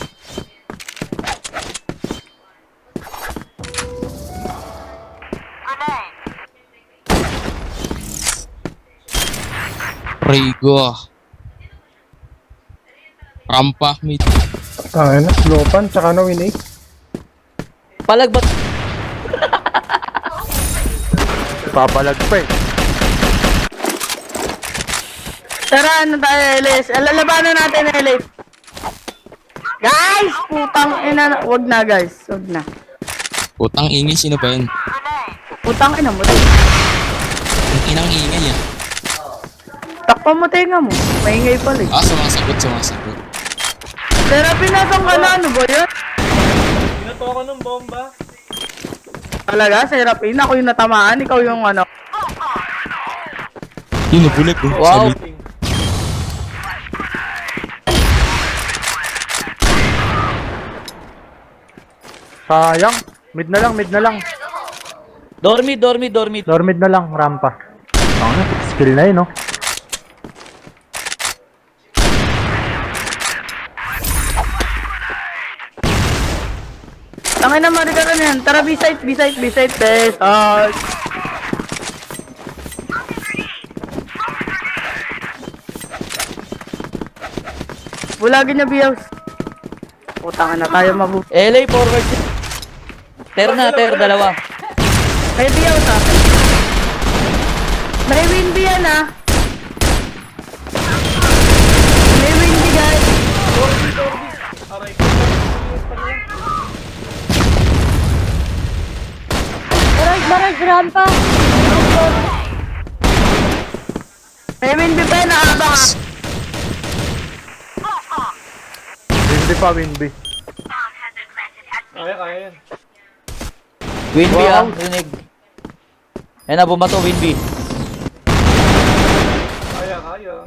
Prigo. Rampa, mid. Ay na, slopan, tsaka na win 8. Palagbat. Papalag pa eh. Tara, ano tayo, LS? Lalabanan natin, LS. Guys! Putang ina. Wag na, guys. Wag na. Putang ingay, sino ba yun? Putang ina mo. Ang inang ingay ah. Takpan mo tenga mo. Maingay pala eh. Ah, sumasagot. Pero pinasang ka na, ano ba yun? Binato ako ng bomba. Talaga, Serapin, ako yung natamaan, ikaw yung ano. Yun, nabulag oh. Wow. Sa mid. Sayang. Mid na lang. Dormi. Door mid na lang, rampa. Ano, skill na yun, no? Tangin na, marika ka na yan. Tara, B-site, best. Bulagin niya, B-house. Putang na tayo mabu. LA forward. Ter na, dalawa. May B-house ha. May win B yan ha. May win B guys. Aray ko. Barag, rampa. May win B pa yan, nakabang ha. Win B. Kaya yan. Win B ah, rinig. Ayan na, bumato, win B. Kaya.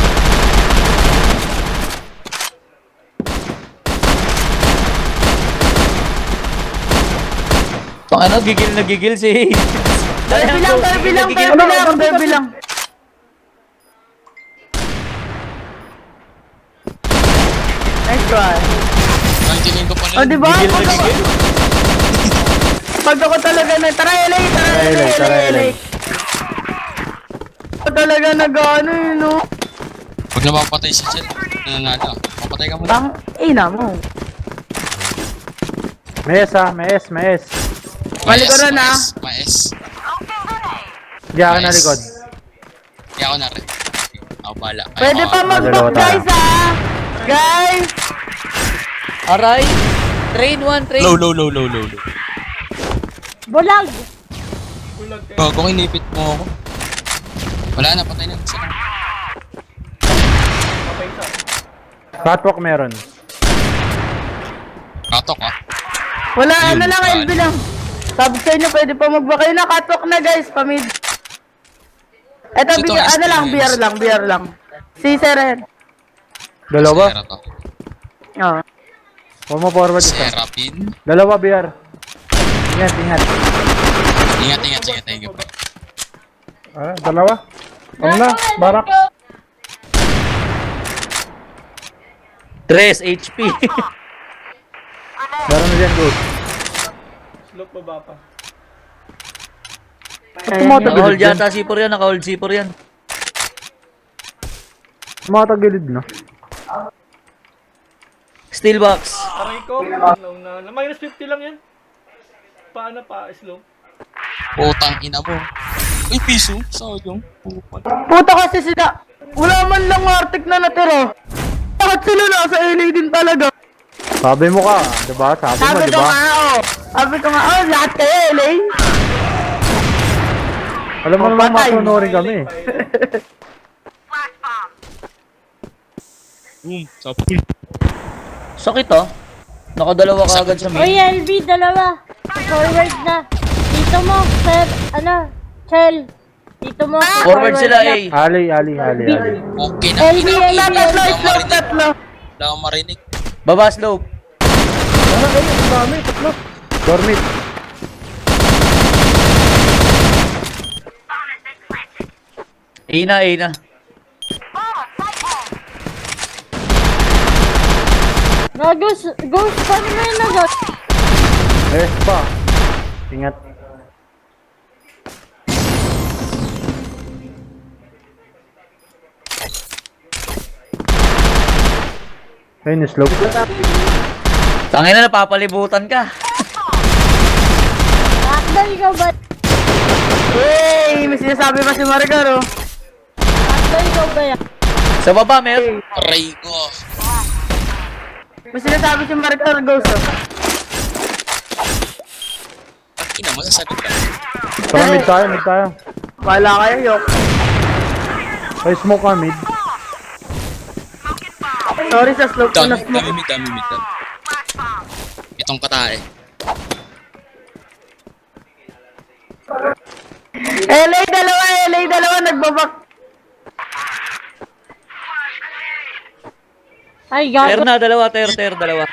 Pang gigil si... Derby lang. Nice try. Nandiyan ko pa O, rin. diba? Gigil na gigil. Pag ako talaga na, tara LA. Ako talaga nag-ano yun, no? Pag napapatay si Chet, nananalo. Papatay ka muna. Tang ina mo. May S. Malikuran na. Mais. Di ako na likod. Kaya ako na rin. Ako bala. Kaya Pwede ako- pa mag-back guys ha. Guys. Aray. Train 1, train. Low. Bulag. Bulag kayo. Kung inipit mo ako. Wala na, patay na. Isa lang. Patay sa. Catwalk meron. Katok ah. Wala, Yun, ano lang, saan? LB lang. Sabi sa inyo, pwede pa mag-back kayo na. Catwalk na guys, pamid. Eto, Ito, ano lang, experience. beer lang. Si Seren. Dalawa. Sera to. Oo. Huwag mo forward isa. Serapin. Dalawa, BR. Ingat. Ingat. Sige pa. Dalawa. Ano na? Barak. 3 HP. Meron na dyan, good. Slope baba pa. Naka-hold yata C4 yan, naka-hold C4 yan. Tumatagilid na. Steel box. Aray ko. Naunahan lang. Minus 50 lang yan. Paano pa? Slow. Putang ina mo. Uy, piso. Sayang. Pupan. Puta kasi sila. Wala man lang Arctic na natira. Bakit sila nasa LA din talaga? Sabi mo ka, diba? Sabi mo, Sabi ko diba? nga, oh. Sabi ko nga, oh, lahat kayo LA. Alam mo naman Patay. masunurin kami. Boom. Sapul. Sakit ah. Nakadalawa ka agad sa Uy, main. LB, dalawa. Forward na. Dito mo, sir. Ano? Chell. Dito mo. Forward sila na. eh. Ali. Okay na. LB, LB, Tatlo, LB. slow, tatlo. Wala akong marinig. Baba slope. Dormit. A na. Ghost, paano mo yun na ghost? Pa. Ingat. Ayun, slope. Tangin na, napapalibutan ka. Akdal ikaw ba? Hey, may sinasabi pa si Margar, oh. Akdal ikaw ba yan? Sa baba, meron. Aray ko. May sinasabi si Margar, ghost, oh. Ang ina, masasagot ka. Tara, mid tayo. Wala kayo, yok. Ay, smoke ka, mid. Sorry sa slope ko na Dami smoke. mid. Itong katae. LA dalawa, nagbabak. Ay, Ter gago. na, dalawa. Dalawa.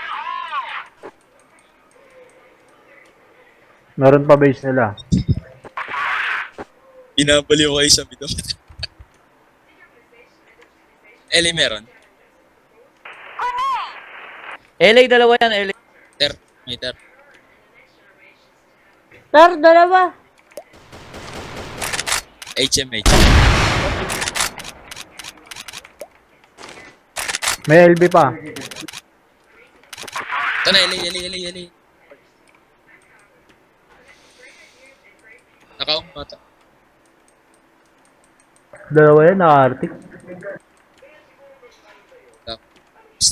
Meron pa base nila. Binabaliw kayo sa bidon. LA meron. LA, dalawa yan, LA. Ter. May ter. Sir, dalawa. HM. May LB pa. Ito na, LA. Naka-bata. Dalawa yan, naka-arctic. Stop.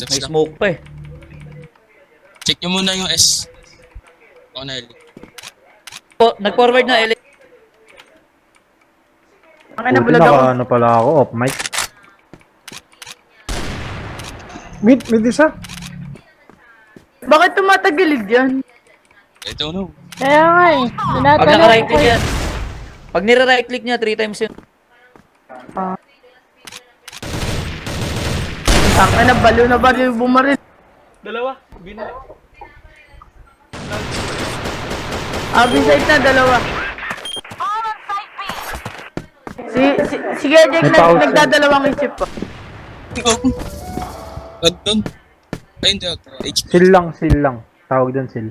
May smoke pa eh. Check nyo muna yung S. Ako na, LA. Nag-forward na, LA. Okay, Buti nabulag ako. naka ano pala ako, off mic. Mid isa. Bakit tumatagilid yan? I don't know. Kaya nga eh. Pag Tinatanong naka-right ko click eh. yan. Pag nira-right click niya, 3 times yun. Taka na, baliw bumaril. Dalawa. Abisite na, dalawa. Si Jake May pause. nagdadalawang isip pa. Ikaw. Doon. Ay, hindi ako. HP. Seal lang. Tawag doon seal.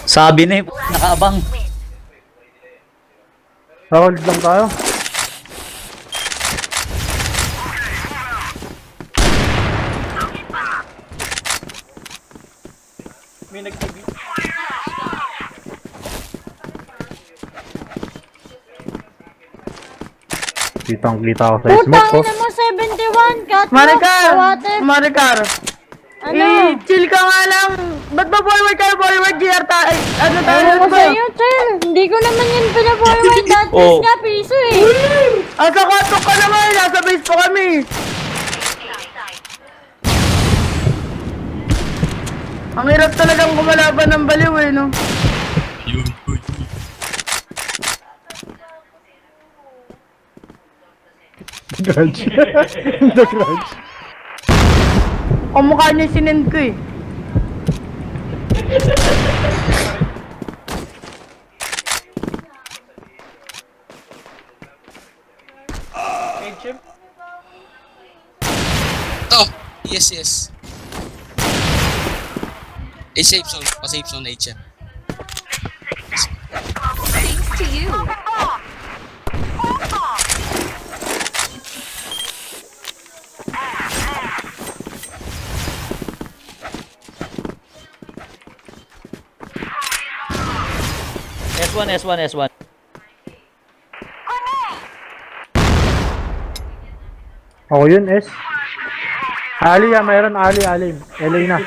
Sabi na eh, nakaabang. Hold lang tayo. May nag-TV. Kitang-kita ako sa Putang smoke ko. ina mo, 71. Cut mo. Maricar! Sa water. Maricar! Ano? Chill ka nga lang! Ba't ba forward ka? Forward, GR tayo! Ano tayo? Ano Ano ko ba? sa'yo, Chell? Hindi ko naman yun pinaforward. That Oh. nga, piso eh. Asa katok ka naman! Nasa base pa kami! Ang hirap talagang kumalaban ng baliw eh, no? Yun. Grudge. The grudge. Kamukha niya yung sinend ko eh. HM. Ito. Yes. A safe zone. Pa-safe zone HM. S1, S1, S1. Ako yun, S. Ali, mayroon Ali, alim. LA na.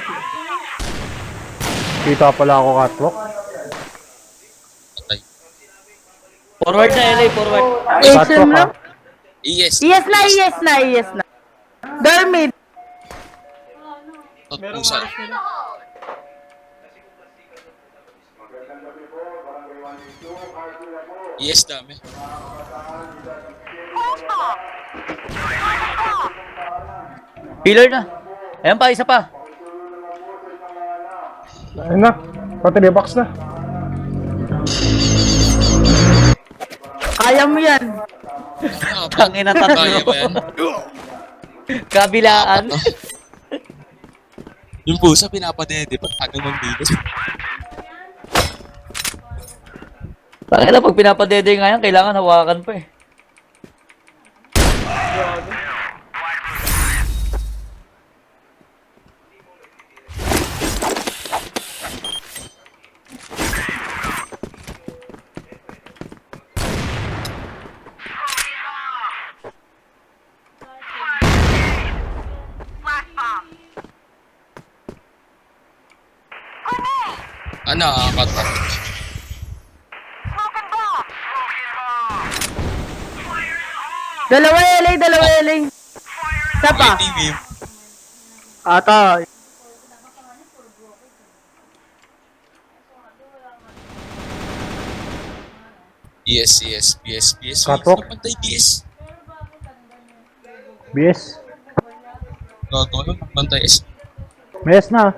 Kita pala ako catwalk. Patay. Forward na, LA, forward. HM Catwalk lang. ES. Yes na. Dormid. Merong Pusa. aras nila. ES dami. Pillar na. Ayan pa, isa pa. Ayun na. Pati may box na. Kaya mo yan. Tangin na Kaya ba yan? tatlo. Kabilaan. Yung pusa pinapadede. Ba't tagal ng bilis? Tangin na, pag pinapadede nga yan, kailangan hawakan pa eh. Ano, nakakata. Dalawa LA. Isa pa. TV. Ata. BS. Catwalk. Napantay BS. BS. Gagawin, napantay S. May S na.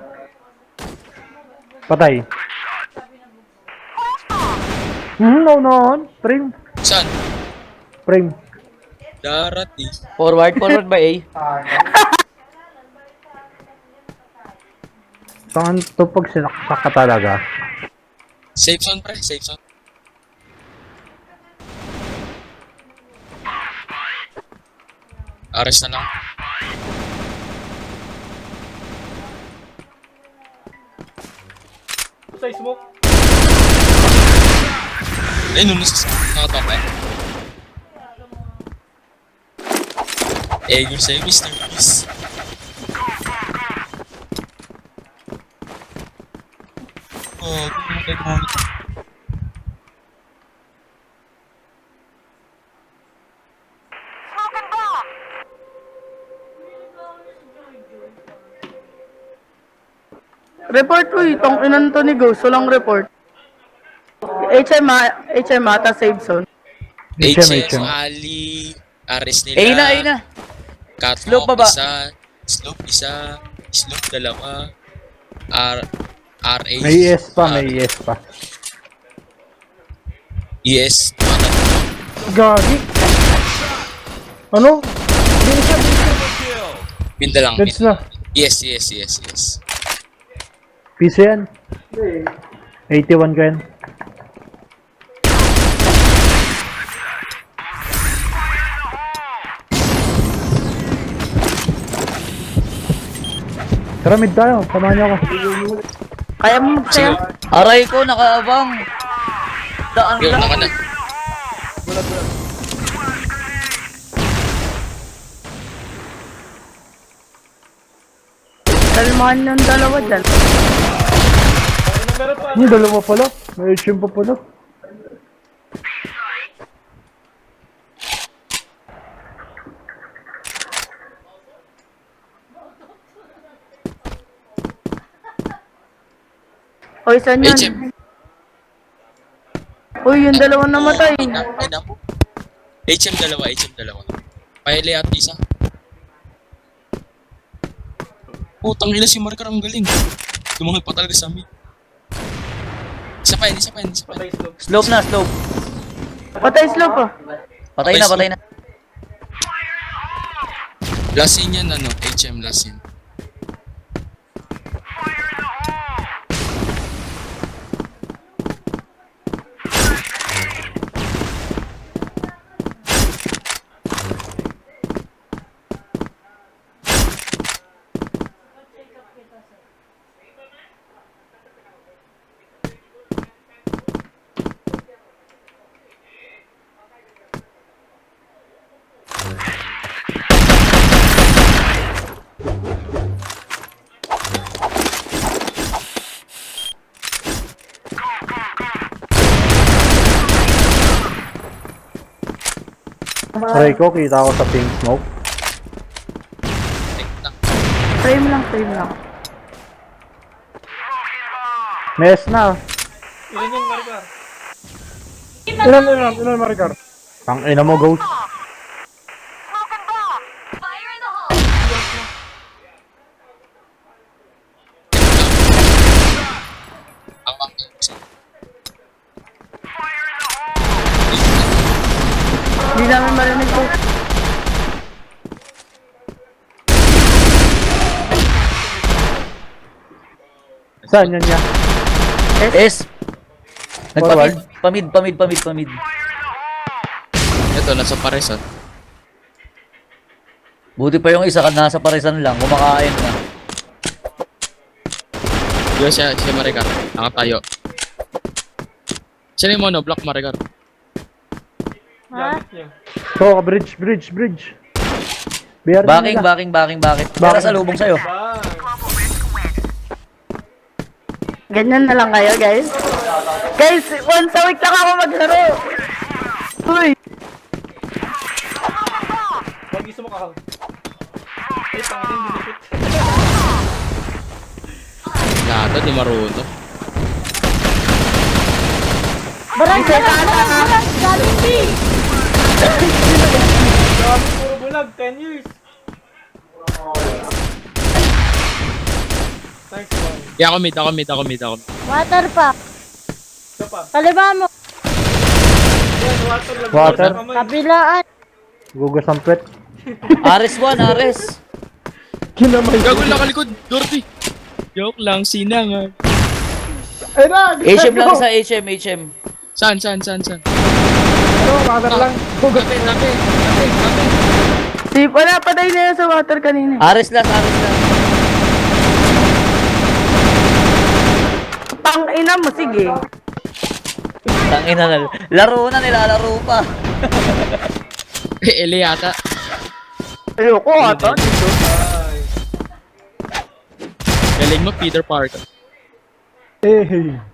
Patay. No. Saan? Frame. Darating. Forward ba A? Saan to pag sinaksak ka talaga? Safe zone, pre. Safe zone. Ares na lang. Sa smoke. Ayun, nung nakatapa. Eh, sa'yo, Mr. Peace. Oh, kumatay mo. Report, uy. Tong inan to ni Ghost. Walang report. HM ata save zone. HM, Ali, Ares nila. A na. Catwalk, Slope baba. isa, slope dalawa, RA. May ES pa. ES. Gagi. Ano? Pinda lang. Deads na. Yes. PC yan. 81 ka yan. Tara, mid tayo. Samahan niyo ako. Kaya mo magsaya. Aray ko, nakaabang. Daan Yun, lang. naka na. Kalmahan yung dalawa dyan. Meron pa. Dalawa pala. May HM pa pala. Oy, saan yun? HM. Uy, yung dalawa namatay. Ay na po. HM dalawa. Paile at isa. Putang ina si Marker, ang galing. Tumangal pa talaga sa amin. Isa pa yan. Patay smoke. Slope na. Patay slope ah. Patay na. Last scene yan, HM last scene. Try ko, kita ko sa pink smoke. Frame lang, frame lang. Mes na. Ilan yung Maricar? Ilan, Maricar? Tang ina mo, Ghost. Hindi namin marinig po. Saan yan niya? S. Nagpamid. Pamid. Ito, nasa paresan. Buti pa yung isa nasa paresan lang, kumakain na. Yo, siya Maricar. Nakatayo. Siya yung monoblock, Maricar. Ha? Yeah. So, bridge. BR Backing. nila. Para sa lubong sa'yo. Bang! Ganyan na lang kayo, guys. Guys, once a week lang ako maglaro. Uy, Huwag gusto mo kahang. Ay, tangin yung dinipit. Lahat, di marunong. Barang! Galing B! Grabe, puro bulag. 10 years. Thanks, man. Yeah, ako mid. Water pa. Isa pa. Kaliba mo. Yan, water lang. Water. Sa kamay. Kabilaan. Gugas ang pet. Ares 1, Ares. Gagol lang kalikod, Dorothy. Joke lang, sinang. Ay na! HM lang isa, HM. Saan? Ano, mother lang. Tabi. si wala patay na yun sa water kanina. Ares lang. Pang ina mo, sige. Tangina na. Laro na, nilalaro pa. Ele yata. Ayoko ata. Galing mo, Peter Parker. Eh, hey.